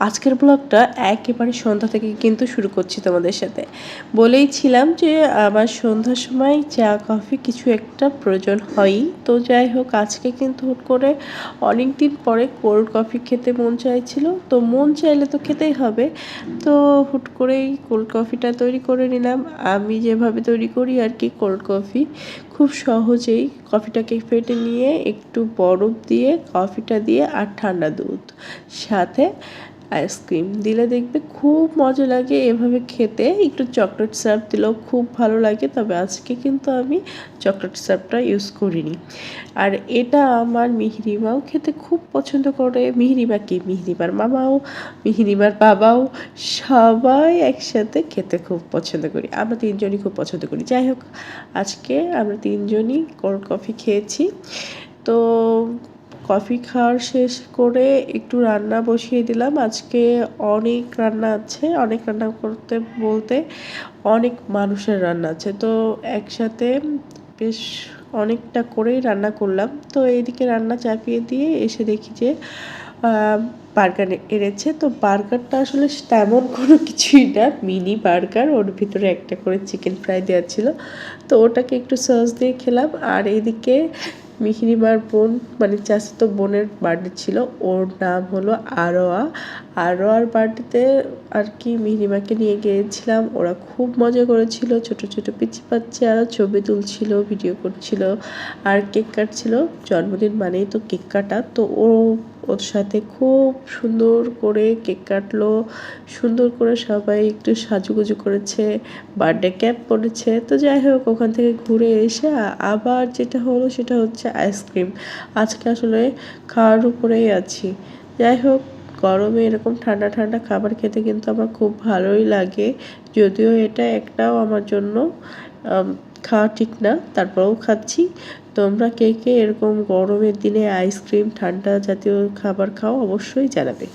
আজকের ব্লগটা একেবারে সন্ধ্যা থেকে কিন্তু শুরু করছি তোমাদের সাথে। বলেই ছিলাম যে আমার সন্ধ্যার সময় চা কফি কিছু একটা প্রয়োজন হয়ই। তো যাই হোক, আজকে কিন্তু হুট করে অনেক দিন পরে কোল্ড কফি খেতে মন চাইছিল। তো মন চাইলে তো খেতেই হবে। তো হুট করেই কোল্ড কফিটা তৈরি করে নিলাম। আমি যেভাবে তৈরি করি আর কি কোল্ড কফি, খুব সহজেই কফিটাকে ফেটে নিয়ে একটু বরফ দিয়ে কফিটা দিয়ে আর ঠান্ডা দুধ সাথে আইসক্রিম দিলে দেখবে খুব মজা লাগে এভাবে খেতে। একটু চকলেট সিরাপ দিলেও খুব ভালো লাগে, তবে আজকে কিন্তু আমি চকলেট সিরাপটা ইউজ করিনি। আর এটা আমার মিহিরিমাও খেতে খুব পছন্দ করে। মিহিরিমার মামাও, মিহিরিমার বাবাও, সবাই একসাথে খেতে খুব পছন্দ করি। আমরা তিনজনই খুব পছন্দ করি। যাই হোক, আজকে আমরা তিনজনই কোল্ড কফি খেয়েছি। তো কফি খাওয়ার শেষ করে একটু রান্না বসিয়ে দিলাম। আজকে অনেক রান্না আছে, অনেক রান্না করতে বলতে অনেক মানুষের রান্না আছে। তো একসাথে বেশ অনেকটা করেই রান্না করলাম। তো এইদিকে রান্না চাপিয়ে দিয়ে এসে দেখি যে বার্গার এনেছে। তো বার্গারটা আসলে তেমন কোনো কিছুই না, মিনি বার্গার, ওর ভিতরে একটা করে চিকেন ফ্রাই দেওয়া ছিল। তো ওটাকে একটু সস দিয়ে খেলাম। আর এইদিকে মিহিরিমার বোন, মানে চাচাতো বোনের বার্থডে ছিল, ওর নাম হলো আরোয়া। আরোয়ার বার্থডেতে আর কি মিহিরিমাকে নিয়ে গিয়েছিলাম। ওরা খুব মজা করেছিল, ছোট ছোট পিচ্চি বাচ্চারা ছবি তুলছিল, ভিডিও করছিল আর কেক কাটছিল। জন্মদিন মানেই তো কেক কাটা। তো ওর সাথে খুব সুন্দর করে কেক কাটলো, সুন্দর করে সবাই একটু সাজুগুজু করেছে, বার্থডে ক্যাপ পরেছে। তো যাই হোক, ওখান থেকে ঘুরে এসে আবার যেটা হলো সেটা হচ্ছে আইসক্রিম। আজকে আসলে খাওয়ার উপরেই আছি। যাই হোক, গরমে এরকম ঠান্ডা ঠান্ডা খাবার খেতে কিন্তু আমার খুব ভালোই লাগে। যদিও এটা একটাও আমার জন্য খাওয়া ঠিক না, তারপরেও খাচ্ছি। তোমরা কে কে এরকম গরমের দিনে আইসক্রিম ঠান্ডা জাতীয় খাবার খাও অবশ্যই জানাবে।